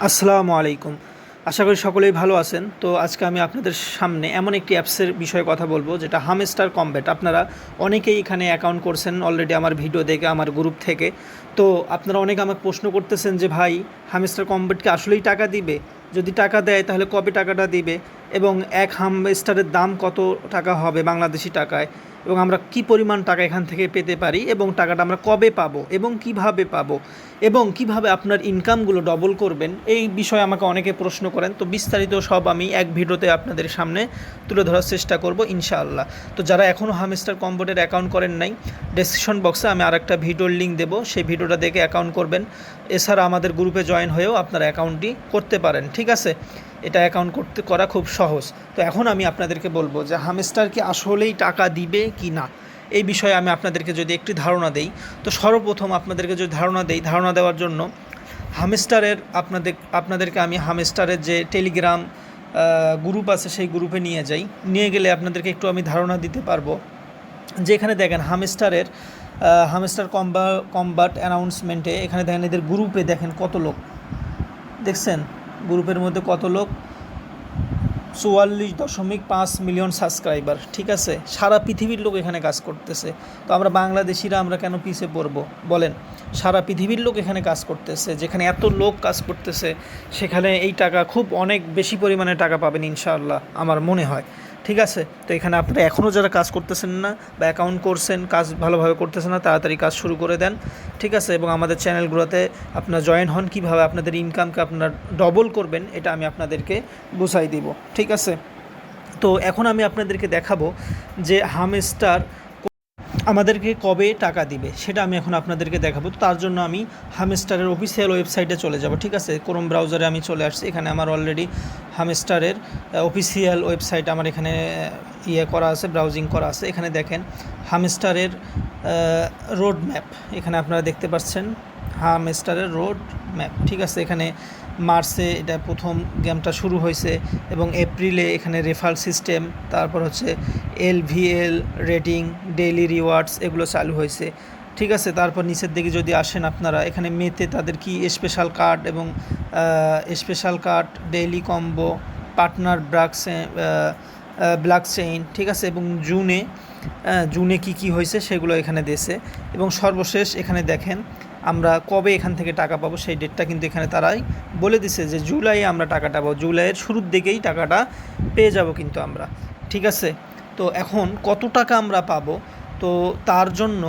আসসালামু আলাইকুম। আশা করি সকলেই ভালো আছেন। তো আজকে আমি আপনাদের সামনে এমন একটি অ্যাপসের বিষয়ে কথা বলবো যেটা হামস্টার কমব্যাট। আপনারা অনেকেই এখানে অ্যাকাউন্ট করছেন অলরেডি আমার ভিডিও দেখে, আমার গ্রুপ থেকে। তো আপনারা অনেকে আমাকে প্রশ্ন করতেছেন যে ভাই, হামস্টার কমব্যাট কি আসলেই টাকা দিবে? যদি টাকা দেয় তাহলে কবে টাকাটা দিবে? এবং এক হামস্টারের দাম কত টাকা হবে বাংলাদেশি টাকায়? এবং আমরা কি পরিমাণ টাকা এখান থেকে পেতে পারি এবং টাকাটা আমরা কবে পাবো এবং কিভাবে পাবো এবং কিভাবে আপনার ইনকামগুলো ডবল করবেন, এই বিষয়ে আমাকে অনেকে প্রশ্ন করেন। তো বিস্তারিত সব আমি এক ভিডিওতে আপনাদের সামনে তুলে ধরার চেষ্টা করব ইনশাআল্লাহ। তো যারা এখনও হামস্টার কমব্যাটের অ্যাকাউন্ট করেন নাই, ডেসক্রিপশন বক্সে আমি আরেকটা ভিডিওর লিঙ্ক দেবো, সেই ভিডিওটা দেখে অ্যাকাউন্ট করবেন। এছাড়া আমাদের গ্রুপে জয়েন হয়েও আপনারা অ্যাকাউন্টটি করতে পারেন, ঠিক আছে? এটা অ্যাকাউন্ট করা খুব সহজ। তো এখন আমি আপনাদেরকে বলবো যে হামস্টার কি আসলেই টাকা দিবে কি না, এই বিষয়ে আমি আপনাদেরকে যদি একটি ধারণা দেই। তো সর্বপ্রথম আপনাদেরকে যদি ধারণা দেওয়ার জন্য হামস্টারের আপনাদেরকে আমি হামস্টারের যে টেলিগ্রাম গ্রুপ আছে সেই গ্রুপে নিয়ে গেলে আপনাদেরকে একটু আমি ধারণা দিতে পারবো। যে এখানে দেখেন হামস্টার কমব্যাট অ্যানাউন্সমেন্টে এখানে দেখেন এদের গ্রুপে দেখেন কত লোক দেখছেন, গ্রুপের মধ্যে কত লোক, 44.5 মিলিয়ন সাবস্ক্রাইবার, ঠিক আছে? সারা পৃথিবীর লোক এখানে কাজ করতেছে। তো আমরা বাংলাদেশিরা আমরা কেন পিছিয়ে পড়বো বলেন? সারা পৃথিবীর লোক এখানে কাজ করতেছে, যেখানে এত লোক কাজ করতেছে সেখানে এই টাকা খুব অনেক বেশি পরিমাণে টাকা পাবেন ইনশাআল্লাহ আমার মনে হয়, ঠিক আছে? তো এখানে আপনারা এখনও যারা কাজ করতেছেন না বা অ্যাকাউন্ট করছেন, কাজ ভালোভাবে করতেছেন না, তাড়াতাড়ি কাজ শুরু করে দেন, ঠিক আছে? এবং আমাদের চ্যানেলগুলোতে আপনারা জয়েন হন, কীভাবে আপনাদের ইনকামকে আপনারা ডবল করবেন এটা আমি আপনাদেরকে বুঝাই দিব, ঠিক আছে? তো এখন আমি আপনাদেরকে দেখাবো যে হামস্টার আমাদেরকে কবে টাকা দিবে সেটা আমি এখন আপনাদেরকে দেখাবো। তো তার জন্য আমি হামস্টারের অফিসিয়াল ওয়েবসাইটে চলে যাব, ঠিক আছে? ক্রোম ব্রাউজারে আমি চলে আসছি। এখানে আমার অলরেডি হামস্টারের অফিসিয়াল ওয়েবসাইট আমার এখানে করা আছে, ব্রাউজিং করা আছে। এখানে দেখেন হামস্টারের রোড ম্যাপ, এখানে আপনারা দেখতে পাচ্ছেন হামস্টারের রোড ম্যাপ, ঠিক আছে? এখানে মার্চে এটা প্রথম গেমটা শুরু হয়েছে এবং এপ্রিলে এখানে রেফার সিস্টেম, তারপর হচ্ছে LVL রেটিং, ডেইলি রিওয়ার্ডস এগুলো চালু হয়েছে, ঠিক আছে? তারপর নিচের দিকে যদি আসেন আপনারা, এখানে মেতে তাদের কি special card, daily combo, partner black chain, ঠিক আছে? এবং জুনে কি হয়েছে সেগুলো এখানে দেশে। এবং সর্বশেষ এখানে দেখেন আমরা কবে এখান থেকে টাকা পাবো সেই ডেটটা কিন্তু এখানে তারাই বলে দিছে যে জুলাইয়ে আমরা টাকাটা পাবো, জুলাইয়ের শুরুর দিকেই টাকাটা পেয়ে যাব কিন্তু আমরা, ঠিক আছে? তো এখন কত টাকা আমরা পাবো, তো তার জন্য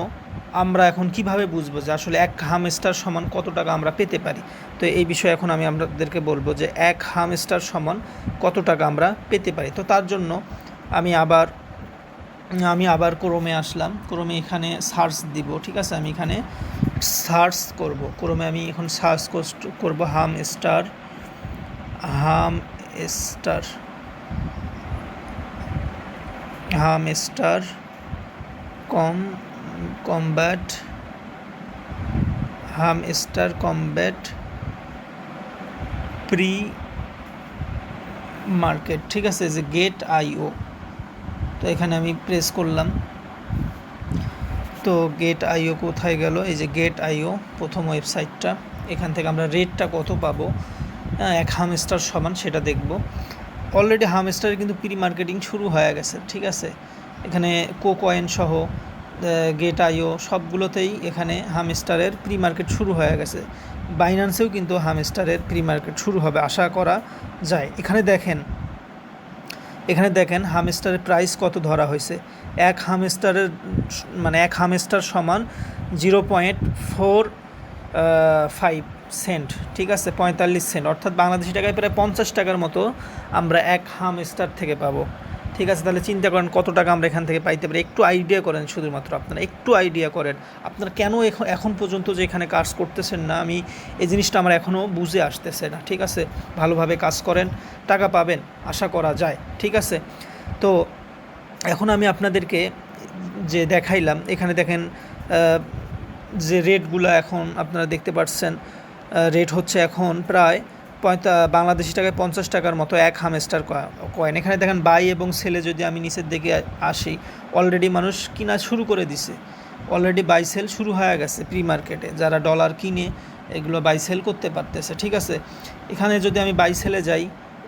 আমরা এখন কিভাবে বুঝবো যে আসলে এক হামস্টার সমান কত টাকা আমরা পেতে পারি? তো এই বিষয়ে এখন আমি আপনাদেরকে বলবো যে এক হামস্টার সমান কত টাকা আমরা পেতে পারি। তো তার জন্য আমি আবার ক্রোমে আসলাম, ক্রোমে এখানে সার্চ দিব, ঠিক আছে? আমি এখানে সার্চ করব, ক্রোমে আমি এখন সার্চ করব হামস্টার কমব্যাট প্রি মার্কেট, ঠিক আছে? যে Get.io। তো এখানে আমি প্রেস করলাম, তো Get.io কোথায় গেল? এই যে Get.io প্রথম ওয়েবসাইটটা। এখান থেকে আমরা রেটটা কত পাবো এক হামস্টার সমান সেটা দেখব। অলরেডি হামস্টারের কিন্তু প্রি মার্কেটিং শুরু হয়ে গেছে, ঠিক আছে? এখানে কোকয়েন সহ Get.io সবগুলোতেই এখানে হামস্টারের প্রি মার্কেট শুরু হয়ে গেছে। বাইন্যান্সেও কিন্তু হামস্টারের প্রি মার্কেট শুরু হবে আশা করা যায়। এখানে দেখেন হামস্টারের প্রাইস কত ধরা হয়েছে। এক হামস্টার সমান 0.45 সেন্ট, ঠিক আছে? 45 সেন্ট, অর্থাৎ বাংলাদেশি টাকায় প্রায় 50 টাকার মতো আমরা এক হামস্টার থেকে পাবো, ঠিক আছে? তাহলে চিন্তা করেন কত টাকা আমরা এখান থেকে পাইতে পারি। একটু আইডিয়া করেন, শুধুমাত্র আপনারা একটু আইডিয়া করেন আপনারা কেন এখন পর্যন্ত যে এখানে কাজ করতেছেন না, আমি এই জিনিসটা আমার এখনও বুঝে আসতেছে না, ঠিক আছে? ভালোভাবে কাজ করেন, টাকা পাবেন আশা করা যায়, ঠিক আছে? তো এখন আমি আপনাদেরকে যে দেখাইলাম, এখানে দেখেন যে রেটগুলো এখন আপনারা দেখতে পাচ্ছেন, রেট হচ্ছে এখন প্রায় বাংলাদেশি টাকায় 50 টাকার মতো এক হামস্টার কয়েন। এখানে দেখেন বাই এবং সেলে যদি আমি নিচের দিকে আসি, অলরেডি মানুষ কিনা শুরু করে দিছে, অলরেডি বাই সেল শুরু হয়ে গেছে প্রি মার্কেটে। যারা ডলার কিনে এগুলো বাই সেল করতে পারতেছে। ঠিক আছে, এখানে যদি আমি বাই সেলে যাই,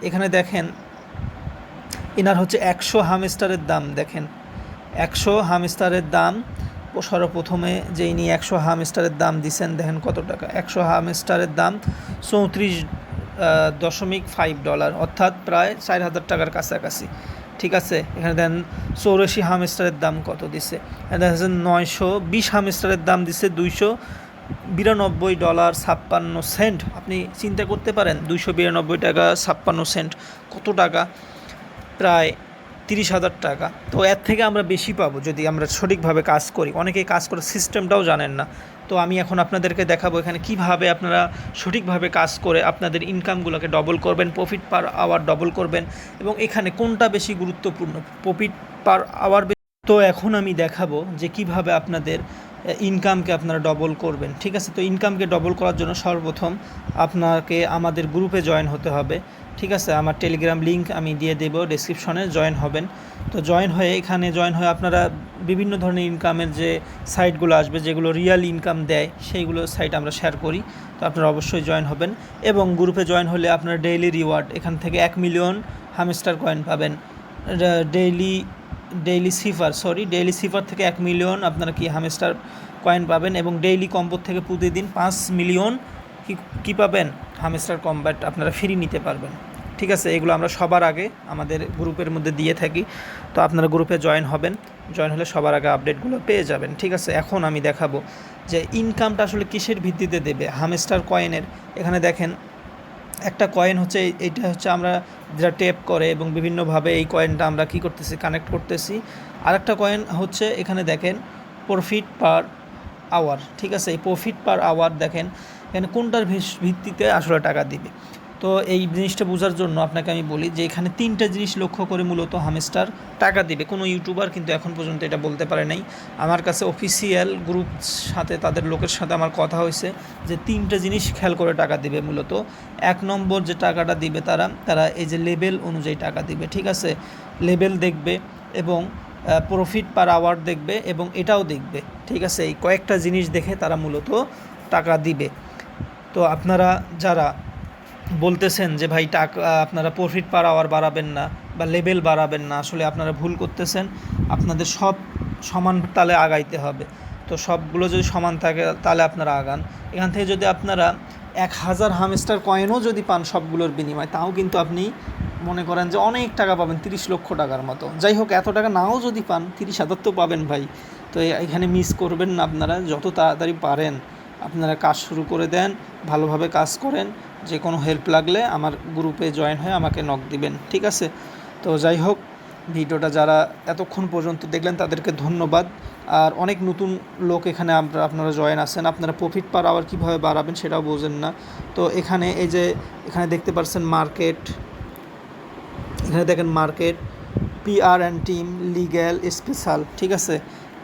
এখানে দেখেন এনার হচ্ছে 100 হামস্টারের দাম। দেখেন 100 হামস্টারের দাম সর্বপ্রথমে যে ইনি 100 হামস্টারের দাম দিছেন, দেখেন কত টাকা। 100 হামস্টারের দাম 34.5 ডলার, অর্থাৎ প্রায় 4,000 টাকার কাছাকাছি। ঠিক আছে, এখানে দেন 84 হামস্টারের দাম কত দিছে, এখানে দেখেন 920 হামস্টারের দাম দিছে $292.56। আপনি চিন্তা করতে পারেন 292 টাকা 56 সেন্ট কত টাকা, প্রায় 30,000 টাকা। তো এর থেকে আমরা বেশি পাবো যদি আমরা সঠিকভাবে কাজ করি। অনেকেই কাজ করার সিস্টেমটাও জানেন না। তো আমি এখন আপনাদেরকে দেখাবো এখানে কিভাবে আপনারা সঠিকভাবে কাজ করে আপনাদের ইনকামগুলোকে ডবল করবেন, প্রফিট পার আওয়ার ডবল করবেন, এবং এখানে কোনটা বেশি গুরুত্বপূর্ণ, প্রফিট পার আওয়ার। তো এখন আমি দেখাবো যে কিভাবে আপনাদের ইনকামকে আপনারা ডবল করবেন। ঠিক আছে, তো ইনকামকে ডবল করার জন্য সর্বপ্রথম আপনাকে আমাদের গ্রুপে জয়েন হতে হবে। ঠিক আছে, আমার টেলিগ্রাম লিঙ্ক আমি দিয়ে দেবো ডেসক্রিপশনে, জয়েন হবেন। তো জয়েন হয়ে এখানে জয়েন হয়ে আপনারা বিভিন্ন ধরনের ইনকামের যে সাইটগুলো আসবে, যেগুলো রিয়েল ইনকাম দেয়, সেইগুলো সাইট আমরা শেয়ার করি। তো আপনারা অবশ্যই জয়েন হবেন, এবং গ্রুপে জয়েন হলে আপনারা ডেইলি রিওয়ার্ড এখান থেকে 1 মিলিয়ন হামস্টার কয়েন পাবেন। ডেইলি সিফার থেকে 1 মিলিয়ন আপনারা কি হামস্টার কয়েন পাবেন, এবং ডেইলি কম্বোর থেকে প্রতিদিন 5 মিলিয়ন কি পাবেন, হামস্টার কম্ব্যাট আপনারা ফ্রি নিতে পারবেন। ঠিক আছে, এগুলো আমরা সবার আগে আমাদের গ্রুপের মধ্যে দিয়ে থাকি। তো আপনারা গ্রুপে জয়েন হবেন, জয়েন হলে সবার আগে আপডেটগুলো পেয়ে যাবেন। ঠিক আছে, এখন আমি দেখাবো যে ইনকামটা আসলে কিসের ভিত্তিতে দেবে হামস্টার কয়েনের। এখানে দেখেন একটা কয়েন হচ্ছে, এইটা হচ্ছে আমরা যেটা টেপ করে এবং বিভিন্নভাবে এই কয়েনটা আমরা কি করতেছি, কানেক্ট করতেছি। আরেকটা কয়েন হচ্ছে এখানে দেখেন প্রফিট পার আওয়ার। ঠিক আছে, এই প্রফিট পার আওয়ার দেখেন এখানে কোনটার ভিত্তিতে আসলে টাকা দিবে। তো এই জিনিসটা বোঝার জন্য আপনাকে আমি বলি যে এখানে 3টা জিনিস লক্ষ্য করে মূলত হামস্টার টাকা দিবে। কোনো ইউটিউবার কিন্তু এখন পর্যন্ত এটা বলতে পারে নাই। আমার কাছে অফিসিয়াল গ্রুপ সাথে তাদের লোকের সাথে আমার কথা হয়েছে যে 3টা জিনিস খেয়াল করে টাকা দিবে মূলত। 1 নম্বর যে টাকাটা দিবে তারা এই যে লেভেল অনুযায়ী টাকা দিবে। ঠিক আছে, লেভেল দেখবে এবং প্রফিট পার আওয়ার দেখবে, এবং এটাও দেখবে। ঠিক আছে, এই কয়েকটা জিনিস দেখে তারা মূলত টাকা দিবে। তো আপনারা যারা বলতেছেন যে ভাই টাকা আপনারা প্রফিট পার আওয়ার বাড়াবেন না বা লেভেল বাড়াবেন না, আসলে আপনারা ভুল করতেছেন। আপনাদের সব সমান তালে আগাইতে হবে। তো সবগুলো যদি সমান থাকে তাহলে আপনারা আগান। এখান থেকে যদি আপনারা 1000 হামস্টার কয়েনও যদি পান সবগুলোর বিনিময়ে, তাও কিন্তু আপনি মনে করেন যে অনেক টাকা পাবেন, 30 লক্ষ টাকার মতো। যাই হোক, এত টাকা নাও যদি পান, 30,000 তো পাবেন ভাই। তো এখানে মিস করবেন না, আপনারা যত তাড়াতাড়ি পারেন আপনারা কাজ শুরু করে দেন, ভালোভাবে কাজ করেন। যে কোনো হেল্প লাগলে আমার গ্রুপে জয়েন হয়ে আমাকে নক দিবেন। ঠিক আছে, তো যাই হোক, ভিডিওটা যারা এতক্ষণ পর্যন্ত দেখলেন তাদেরকে ধন্যবাদ। আর অনেক নতুন লোক এখানে আপনারা জয়েন আছেন, আপনারা প্রফিট পার আওয়ার কীভাবে বাড়াবেন সেটাও বোঝেন না। তো এখানে এই যে এখানে দেখতে পাচ্ছেন মার্কেট, এখানে দেখেন market, PR and team, legal, special. ঠিক আছে,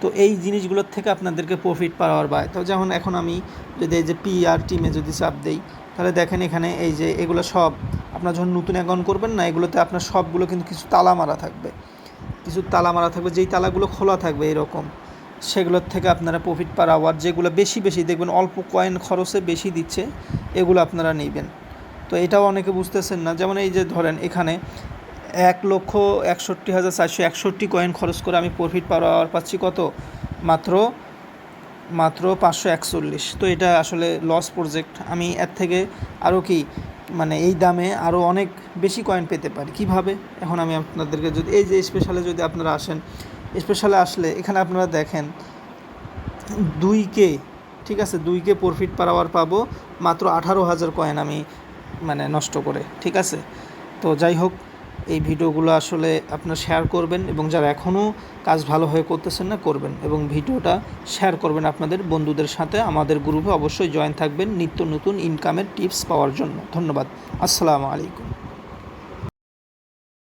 তো এই জিনিসগুলোর থেকে আপনাদেরকে প্রফিট পার আওয়ার বাড়ে। তো যেমন এখন আমি যদি এই যে PR টিমে যদি চাপ দেই, তাহলে দেখেন এখানে এই যে এগুলো সব আপনার যখন নতুন অ্যাকাউন্ট করবেন না, এগুলোতে আপনার সবগুলো কিন্তু কিছু তালা মারা থাকবে, যেই তালাগুলো খোলা থাকবে এরকম, সেগুলোর থেকে আপনারা প্রফিট পার আওয়ার যেগুলো বেশি দেখবেন অল্প কয়েন খরচে বেশি দিচ্ছে, এগুলো আপনারা নেবেন। তো এটাও অনেকে বুঝতেছেন না। যেমন এই যে ধরেন এখানে 1,61,461 কয়েন খরচ করে আমি প্রফিট পার আওয়ার পাচ্ছি কত, মাত্র 541। তো এটা আসলে লস প্রজেক্ট। আমি এর থেকে আরও এই দামে আরও অনেক বেশি কয়েন পেতে পারি। কিভাবে, এখন আমি আপনাদেরকে যদি এই যে স্পেশালে যদি আপনারা আসেন, স্পেশালে আসলে এখানে আপনারা দেখেন 2K, ঠিক আছে, 2K প্রফিট পার আওয়ার পাবো মাত্র 18,000 কয়েন আমি নষ্ট করে। ঠিক আছে, তো যাই হোক, এই ভিডিওগুলো আসলে আপনারা শেয়ার করবেন, এবং যারা এখনও কাজ ভালোভাবে করতেছেন না করবেন, এবং ভিডিওটা শেয়ার করবেন আপনাদের বন্ধুদের সাথে। আমাদের গ্রুপে অবশ্যই জয়েন থাকবেন নিত্য নতুন ইনকামের টিপস পাওয়ার জন্য। ধন্যবাদ, আসসালামু আলাইকুম।